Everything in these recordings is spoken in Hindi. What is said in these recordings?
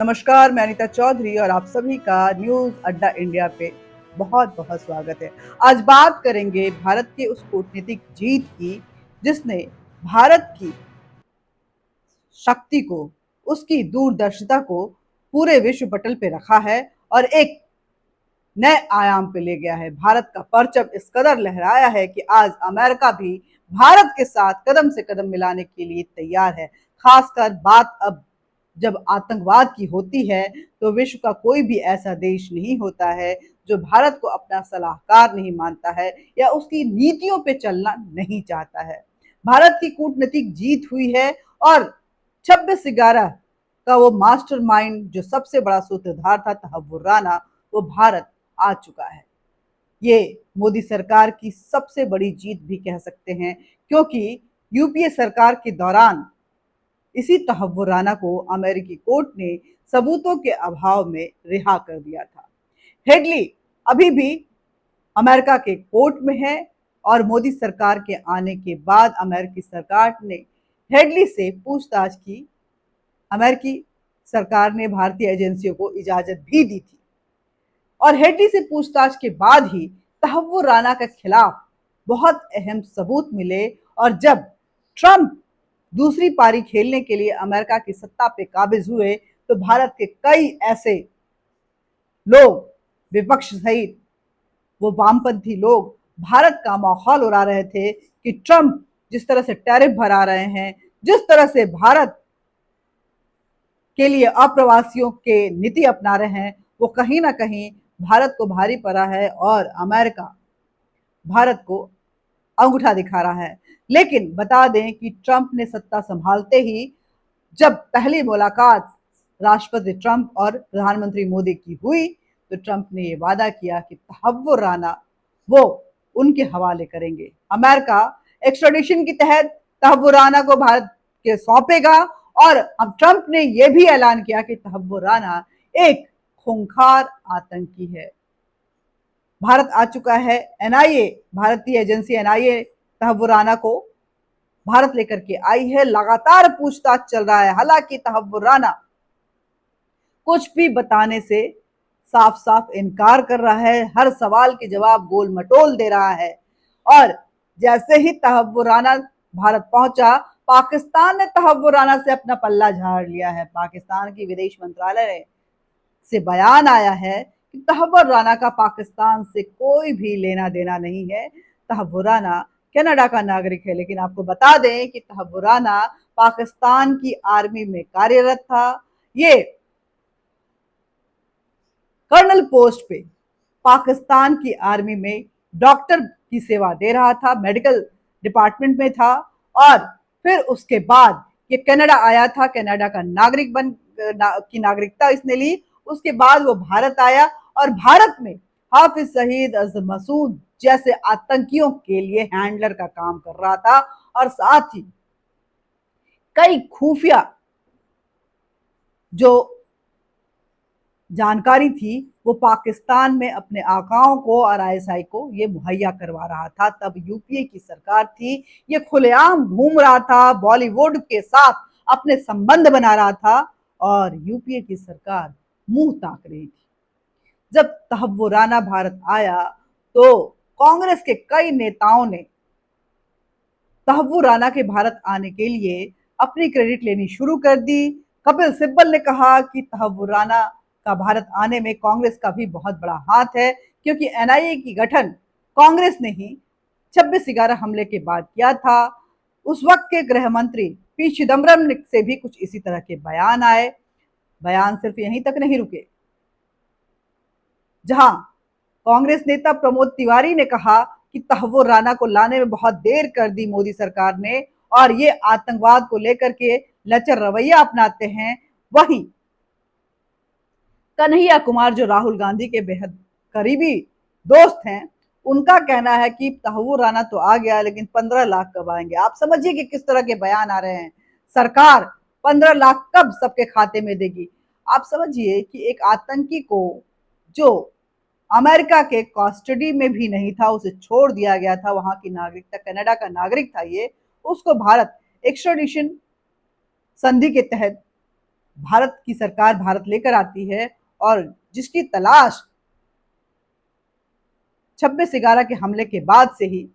नमस्कार, मैं अनीता चौधरी और आप सभी का न्यूज अड्डा इंडिया पे बहुत बहुत स्वागत है। आज बात करेंगे भारत के उस कूटनीतिक जीत की जिसने भारत की शक्ति को, उसकी दूरदर्शिता को पूरे विश्व पटल पे रखा है और एक नए आयाम पे ले गया है। भारत का परचम इस कदर लहराया है कि आज अमेरिका भी भारत के साथ कदम से कदम मिलाने के लिए तैयार है। खासकर बात अब जब आतंकवाद की होती है तो विश्व का कोई भी ऐसा देश नहीं होता है जो भारत को अपना सलाहकार नहीं मानता है या उसकी नीतियों पे चलना नहीं चाहता है। भारत की कूटनीतिक जीत हुई है और 26/11 का वो मास्टरमाइंड जो सबसे बड़ा सूत्रधार था तहव्वुर राना, वो भारत आ चुका है। ये मोदी सरकार की सबसे बड़ी जीत भी कह सकते हैं, क्योंकि यूपीए सरकार के दौरान इसी तहव्वुर राना को अमेरिकी कोर्ट ने सबूतों के अभाव में रिहा कर दिया था। हेडली अभी भी अमेरिका के कोर्ट में है और मोदी सरकार के आने के बाद अमेरिकी सरकार ने हेडली से पूछताछ की। अमेरिकी सरकार ने भारतीय एजेंसियों को इजाजत भी दी थी और हेडली से पूछताछ के बाद ही तहव्वुर राना के खिलाफ बहुत अहम सबूत मिले। और जब ट्रंप दूसरी पारी खेलने के लिए अमेरिका की सत्ता पे काबिज हुए तो भारत के कई ऐसे लोग, विपक्ष सहित वो वामपंथी लोग, भारत का माहौल उड़ा रहे थे कि ट्रंप जिस तरह से टैरिफ भरा रहे हैं, जिस तरह से भारत के लिए अप्रवासियों के नीति अपना रहे हैं, वो कहीं ना कहीं भारत को भारी पड़ा है और अमेरिका भारत को अंगूठा दिखा रहा है। लेकिन बता दें कि ट्रंप ने सत्ता संभालते ही जब पहली मुलाकात राष्ट्रपति ट्रंप और प्रधानमंत्री मोदी की हुई तो ट्रंप ने ये वादा किया कि तहव्वुर राना वो उनके हवाले करेंगे। अमेरिका एक्स्ट्राडिशन के तहत तहव्वुर राना को भारत के सौंपेगा और अब ट्रंप ने यह भी ऐलान किया कि तहव्वुर राना एक खूंखार आतंकी है। भारत आ चुका है। एनआईए, भारतीय एजेंसी एनआईए तहव्वुर राना को भारत लेकर के आई है। लगातार पूछताछ चल रहा है। हालांकि तहव्वुर राना कुछ भी बताने से साफ साफ इनकार कर रहा है, हर सवाल के जवाब गोल मटोल दे रहा है। और जैसे ही तहव्वुर राना भारत पहुंचा, पाकिस्तान ने तहव्वुर राना से अपना पल्ला झाड़ लिया है। पाकिस्तान की विदेश मंत्रालय से बयान आया है कि तहव्वुर राना का पाकिस्तान से कोई भी लेना देना नहीं है। तहव्वुर राना कनाडा का नागरिक है, लेकिन आपको बता दें कि तहव्वुर राना पाकिस्तान की आर्मी में कार्यरत था। ये कर्नल पोस्ट पे पाकिस्तान की आर्मी में डॉक्टर की सेवा दे रहा था, मेडिकल डिपार्टमेंट में था। और फिर उसके बाद ये कनाडा आया था, कनाडा का नागरिक की नागरिकता इसने ली। उसके बाद वो भारत आया और भारत में हाफिज सईद, अजहर मसूद जैसे आतंकियों के लिए हैंडलर का काम कर रहा था। और साथ ही कई खुफिया जो जानकारी थी वो पाकिस्तान में अपने आकाओं को और आईएसआई को ये मुहैया करवा रहा था। तब यूपीए की सरकार थी, ये खुलेआम घूम रहा था, बॉलीवुड के साथ अपने संबंध बना रहा था और यूपीए की सरकार मुंह ताक रही थी। जब तहव्वुर राना भारत आया तो कांग्रेस के कई नेताओं ने तहव्वुर राना के भारत आने के लिए अपनी क्रेडिट लेनी शुरू कर दी। कपिल सिब्बल ने कहा कि तहव्वुर राना का भारत आने में कांग्रेस का भी बहुत बड़ा हाथ है, क्योंकि एनआईए की गठन कांग्रेस ने ही 26/11 हमले के बाद किया था। उस वक्त के गृह मंत्री पी चिदम्बरम से भी कुछ इसी तरह के बयान आए। बयान सिर्फ यहीं तक नहीं रुके, जहां कांग्रेस नेता प्रमोद तिवारी ने कहा कि तहव्वुर राना को लाने में बहुत देर कर दी मोदी सरकार ने और ये आतंकवाद को लेकर के लचर रवैया अपनाते हैं। वहीं कन्हैया कुमार जो राहुल गांधी के बेहद करीबी दोस्त हैं, उनका कहना है कि तहव्वुर राना तो आ गया लेकिन 15 लाख कब आएंगे। आप समझिए कि किस तरह के बयान आ रहे हैं। सरकार 15 लाख कब सबके खाते में देगी। आप समझिए कि एक आतंकी को जो अमेरिका के कस्टडी में भी नहीं था, उसे छोड़ दिया गया था, वहां की नागरिकता कनाडा का नागरिक था ये, उसको भारत एक्स्ट्राडिशन संधि के तहत भारत की सरकार भारत लेकर आती है और जिसकी तलाश 26/11 के हमले के बाद से ही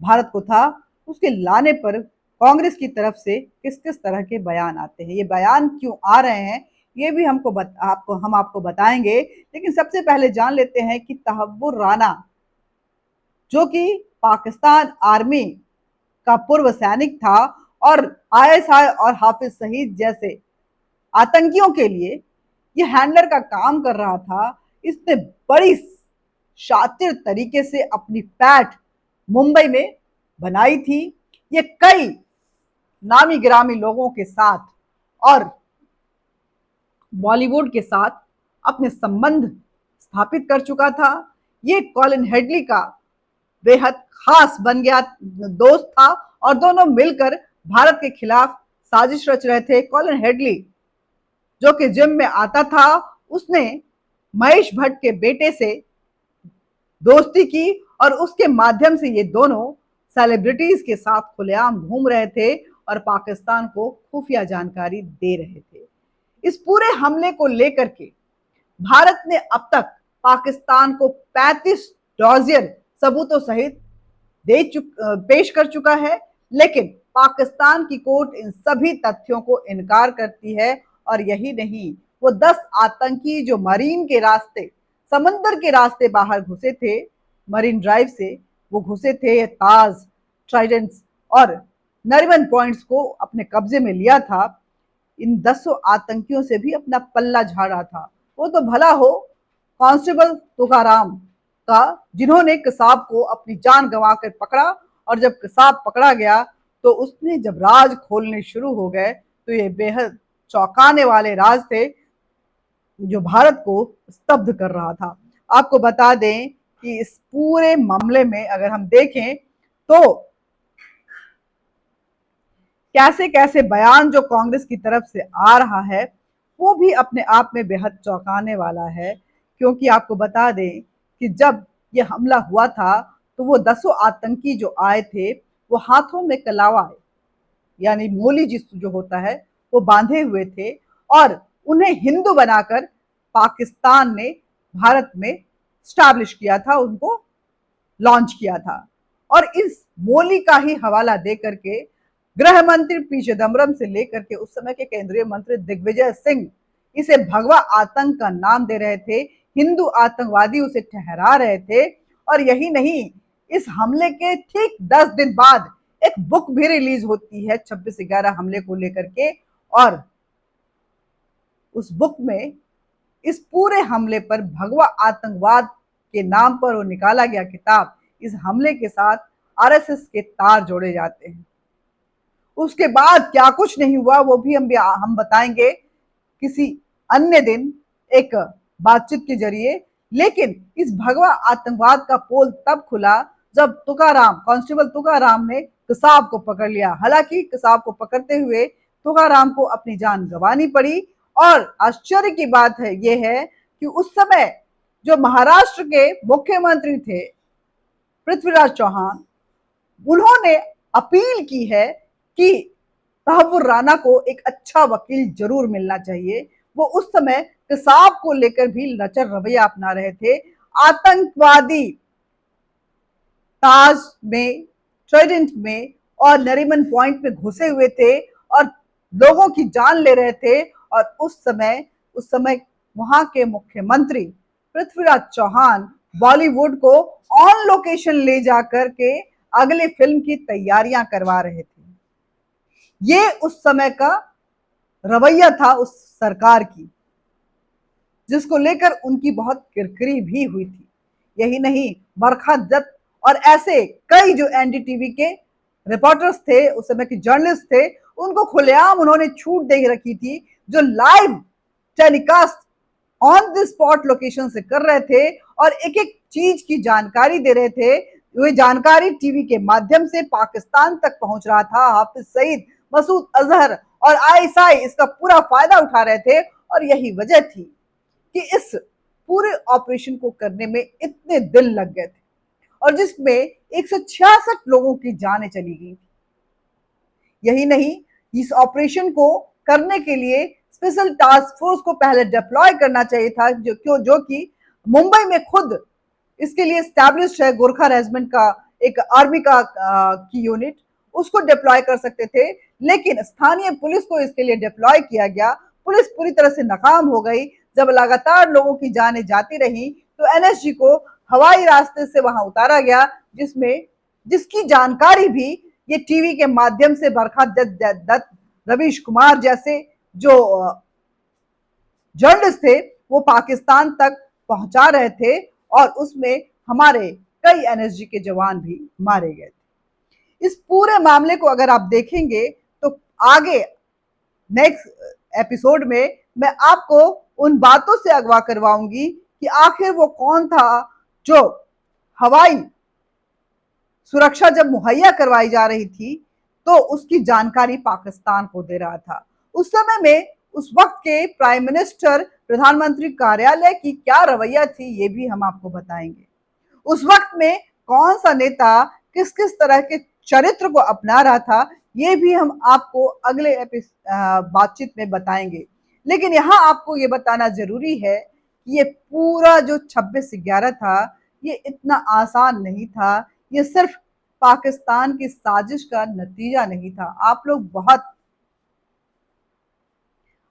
भारत को था, उसके लाने पर कांग्रेस की तरफ से किस किस तरह के बयान आते हैं, ये बयान क्यों आ रहे हैं, ये भी हम आपको बताएंगे। लेकिन सबसे पहले जान लेते हैं कि तहव्वुर राना, जो कि पाकिस्तान आर्मी का पूर्व सैनिक था और आईएसआई और हाफिज सईद जैसे आतंकियों के लिए ये हैंडलर का काम कर रहा था। इसने बड़ी शातिर तरीके से अपनी पैठ मुंबई में बनाई थी। ये कई नामी गिरामी लोगों के साथ और बॉलीवुड के साथ अपने संबंध स्थापित कर चुका था। ये कॉलिन हेडली का बेहद खास बन गया दोस्त था और दोनों मिलकर भारत के खिलाफ साजिश रच रहे थे। कॉलिन हेडली जो कि जिम में आता था, उसने महेश भट्ट के बेटे से दोस्ती की और उसके माध्यम से ये दोनों सेलिब्रिटीज के साथ खुलेआम घूम रहे थे और पाकिस्तान को खुफिया जानकारी दे रहे थे। इस पूरे हमले को लेकर के भारत ने अब तक पाकिस्तान को 35 डॉजियर सबूतों सहित पेश कर चुका है, लेकिन पाकिस्तान की कोर्ट इन सभी तथ्यों को इनकार करती है। और यही नहीं, वो 10 आतंकी जो मरीन के रास्ते, समंदर के रास्ते बाहर घुसे थे, मरीन ड्राइव से वो घुसे थे, ताज, ट्राइडेंट्स और नरिमन पॉइंट्स को अपने कब्जे में लिया था। इन 10 आतंकियों से भी अपना पल्ला झाड़ा था। वो तो भला हो कांस्टेबल तुकाराम का, जिन्होंने कसाब को अपनी जान गंवाकर पकड़ा, और जब कसाब पकड़ा गया तो उसने जब राज खोलने शुरू हो गए तो ये बेहद चौंकाने वाले राज थे जो भारत को स्तब्ध कर रहा था। आपको बता दें कि इस पूरे मामले में अगर हम देखें तो कैसे कैसे बयान जो कांग्रेस की तरफ से आ रहा है वो भी अपने आप में बेहद चौंकाने वाला है। क्योंकि आपको बता दें कि जब ये हमला हुआ था तो वो 10 आतंकी जो आए थे वो हाथों में कलावा यानी मोली जिस जो होता है वो बांधे हुए थे और उन्हें हिंदू बनाकर पाकिस्तान ने भारत में स्टैब्लिश किया था, उनको लॉन्च किया था। और इस मोली का ही हवाला दे करके गृह मंत्री पी चिदम्बरम से लेकर के उस समय के केंद्रीय मंत्री दिग्विजय सिंह इसे भगवा आतंक का नाम दे रहे थे, हिंदू आतंकवादी उसे ठहरा रहे थे। और यही नहीं, इस हमले के ठीक 10 दिन बाद एक बुक भी रिलीज होती है 26/11 हमले को लेकर के, और उस बुक में इस पूरे हमले पर भगवा आतंकवाद के नाम पर वो निकाला गया किताब, इस हमले के साथ आरएसएस के तार जोड़े जाते हैं। उसके बाद क्या कुछ नहीं हुआ वो भी हम बताएंगे किसी अन्य दिन एक बातचीत के जरिए। लेकिन इस भगवा आतंकवाद का पोल तब खुला जब तुकाराम, कांस्टेबल तुकाराम ने कसाब को पकड़ लिया। हालांकि कसाब को पकड़ते हुए तुकाराम को अपनी जान गंवानी पड़ी। और आश्चर्य की बात है ये है कि उस समय जो महाराष्ट्र के मुख्यमंत्री थे पृथ्वीराज चौहान, उन्होंने अपील की है कि तहव्वुर राना को एक अच्छा वकील जरूर मिलना चाहिए। वो उस समय कसाब को लेकर भी लचर रवैया अपना रहे थे। आतंकवादी ताज में, ट्राइडेंट में और नरीमन पॉइंट में घुसे हुए थे और लोगों की जान ले रहे थे। और उस समय वहां के मुख्यमंत्री पृथ्वीराज चौहान बॉलीवुड को ऑन लोकेशन ले जाकर के अगले फिल्म की तैयारियां करवा रहे थे। ये उस समय का रवैया था उस सरकार की, जिसको लेकर उनकी बहुत किरकिरी भी हुई थी। यही नहीं, बरखा दत्त और ऐसे कई जो एनडीटीवी के रिपोर्टर्स थे, उस समय के जर्नलिस्ट थे, उनको खुलेआम उन्होंने छूट दे रखी थी, जो live telecast on the spot location से कर रहे थे और एक एक चीज की जानकारी दे रहे थे। ये जानकारी टीवी के माध्यम से पाकिस्तान तक पहुंच रहा था। हाफिज सईद, मसूद अजहर और आईएसआई इसका पूरा फायदा उठा रहे थे। और यही वजह थी कि इस पूरे ऑपरेशन को करने में इतने दिन लग गए थे और जिसमें 166 लोगों की जानें चली गई थी। यही नहीं, इस ऑपरेशन को करने के लिए स्पेशल टास्क फोर्स को पहले डिप्लॉय करना चाहिए था, जो कि मुंबई में खुद इसके लिए स्टैब्लिश्ड है गोरखा रेजिमेंट का एक आर्मी का की यूनिट, उसको डिप्लॉय कर सकते थे। लेकिन स्थानीय पुलिस को इसके लिए डिप्लॉय किया गया। पुलिस पूरी तरह से नाकाम हो गई। जब लगातार लोगों की जानें जाती रही तो एनएसजी को हवाई रास्ते से वहां उतारा गया, जिसकी जानकारी भी ये टीवी के माध्यम से बरखा दत्त, रवीश कुमार जैसे जो जर्नलिस्ट थे वो पाकिस्तान तक पहुंचा रहे थे, और उसमें हमारे कई एनएसजी के जवान भी मारे गए थे। इस पूरे मामले को अगर आप देखेंगे तो आगे नेक्स्ट एपिसोड में मैं आपको उन बातों से अगवा करवाऊंगी कि आखिर वो कौन था जो हवाई सुरक्षा जब मुहैया करवाई जा रही थी तो उसकी जानकारी पाकिस्तान को दे रहा था। उस समय में उस वक्त के प्राइम मिनिस्टर, प्रधानमंत्री कार्यालय की क्या रवैया थी ये भी हम आपको बताएंगे। उस वक्त में कौन सा नेता किस किस तरह के चरित्र को अपना रहा था ये भी हम आपको अगले बातचीत में बताएंगे। लेकिन यहाँ आपको ये बताना जरूरी है कि ये पूरा जो 26/11 था ये इतना आसान नहीं था। ये सिर्फ पाकिस्तान की साजिश का नतीजा नहीं था। आप लोग बहुत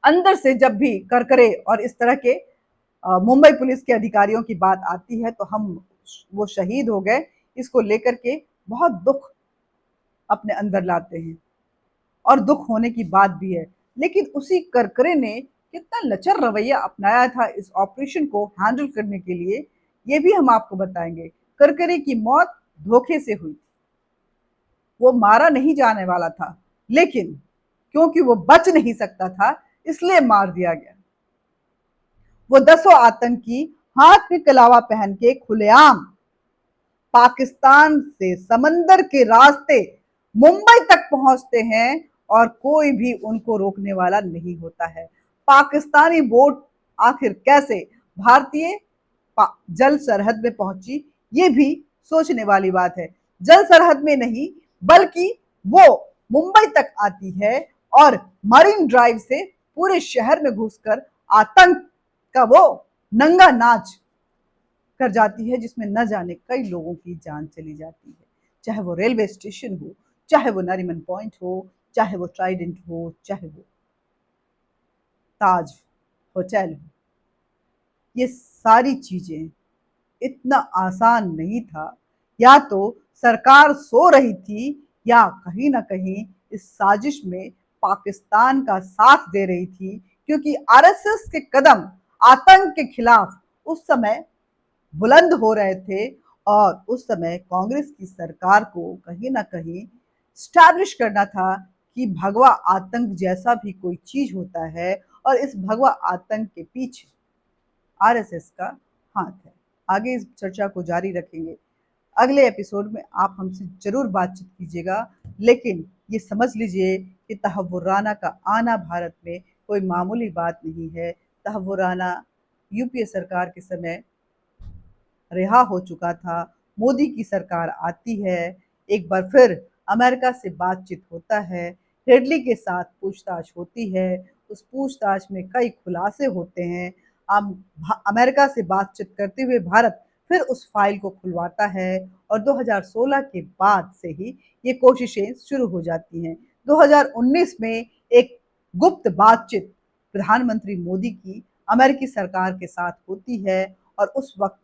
अंदर से जब भी करकरे और इस तरह के मुंबई पुलिस के अधिकारियों की बात आती है तो हम वो शहीद हो गए इसको लेकर के बहुत दुख अपने अंदर लाते हैं, और दुख होने की बात भी है। लेकिन उसी करकरे ने कितना लचर रवैया अपनाया था इस ऑपरेशन को हैंडल करने के लिए ये भी हम आपको बताएंगे। करकरे की मौत धोखे से हुई। वो मारा नहीं जाने वाला था, लेकिन क्योंकि वो बच नहीं सकता था इसलिए मार दिया गया। वो 10 आतंकी हाथ में कलावा पहन के खुलेआम पाकिस्तान से समंदर के रास्ते मुंबई तक पहुंचते हैं और कोई भी उनको रोकने वाला नहीं होता है। पाकिस्तानी बोट आखिर कैसे भारतीय जल सरहद में पहुंची ये भी सोचने वाली बात है। जल सरहद में नहीं बल्कि वो मुंबई तक आती है और मरीन ड्राइव से पूरे शहर में घुसकर आतंक का वो नंगा नाच कर जाती है, जिसमें न जाने कई लोगों की जान चली जाती है। चाहे वो रेलवे स्टेशन हो, चाहे वो नरीमन पॉइंट हो, चाहे वो ट्राइडेंट हो, चाहे वो ताज होटल हो, ये सारी चीजें इतना आसान नहीं था। या तो सरकार सो रही थी या कहीं ना कहीं इस साजिश में पाकिस्तान का साथ दे रही थी, क्योंकि आरएसएस के कदम आतंक के खिलाफ उस समय बुलंद हो रहे थे, और उस समय कांग्रेस की सरकार को कहीं ना कहीं स्टैब्लिश करना था कि भगवा आतंक जैसा भी कोई चीज होता है, और इस भगवा आतंक के पीछे आरएसएस का हाथ है। आगे इस चर्चा को जारी रखेंगे। अगले एपिसोड में आप हमसे जरूर बातचीत कीजिएगा। लेकिन ये समझ लीजिए कि तहव्वुर राना का आना भारत में कोई मामूली बात नहीं है। तहव्वुर राना यूपीए सरकार के समय रिहा हो चुका था। मोदी की सरकार आती है, एक बार फिर अमेरिका से बातचीत होता है, हेडली के साथ पूछताछ होती है, उस पूछताछ में कई खुलासे होते हैं। अमेरिका से बातचीत करते हुए भारत फिर उस फाइल को खुलवाता है, और 2016 के बाद से ही ये कोशिशें शुरू हो जाती हैं। 2019 में एक गुप्त बातचीत प्रधानमंत्री मोदी की अमेरिकी सरकार के साथ होती है, और उस वक्त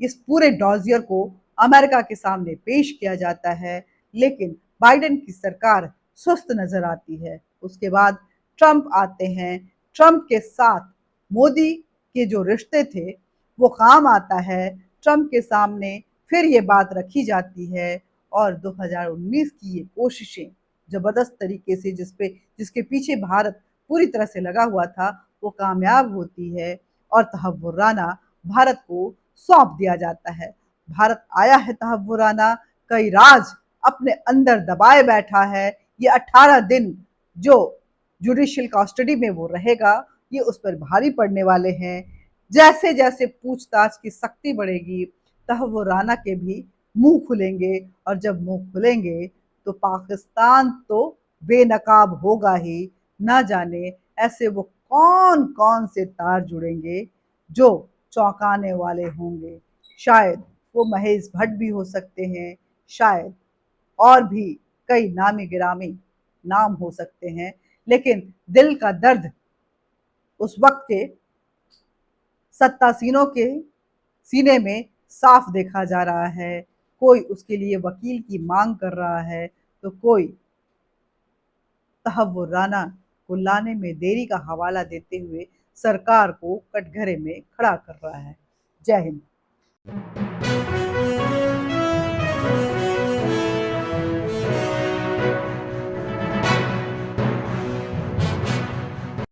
इस पूरे डॉजियर को अमेरिका के सामने पेश किया जाता है। लेकिन बाइडेन की सरकार सुस्त नजर आती है। उसके बाद ट्रंप आते हैं। ट्रंप के साथ मोदी के जो रिश्ते थे वो काम आता है। ट्रंप के सामने फिर ये बात रखी जाती है, और 2019 की ये कोशिशें जबरदस्त तरीके से जिसके पीछे भारत पूरी तरह से लगा हुआ था वो कामयाब होती है, और तहव्वुर राना भारत को सौंप दिया जाता है। भारत आया है तहव्वुर राना, कई राज अपने अंदर दबाए बैठा है। ये 18 दिन जो जुडिशियल कस्टडी में वो रहेगा ये उस पर भारी पड़ने वाले हैं। जैसे जैसे पूछताछ की सख्ती बढ़ेगी तहव्वुर राना के भी मुंह खुलेंगे, और जब मुंह खुलेंगे तो पाकिस्तान तो बेनकाब होगा ही। ना जाने ऐसे वो कौन कौन से तार जुड़ेंगे जो चौंकाने वाले होंगे। शायद वो महेश भट्ट भी हो सकते हैं, शायद और भी कई नामी गिरामी नाम हो सकते हैं, लेकिन दिल का दर्द उस वक्त के सत्तासीनों के सीने में साफ देखा जा रहा है। कोई उसके लिए वकील की मांग कर रहा है, तो कोई तहव्वुर राना को लाने में देरी का हवाला देते हुए सरकार को कटघरे में खड़ा कर रहा है। जय हिंद।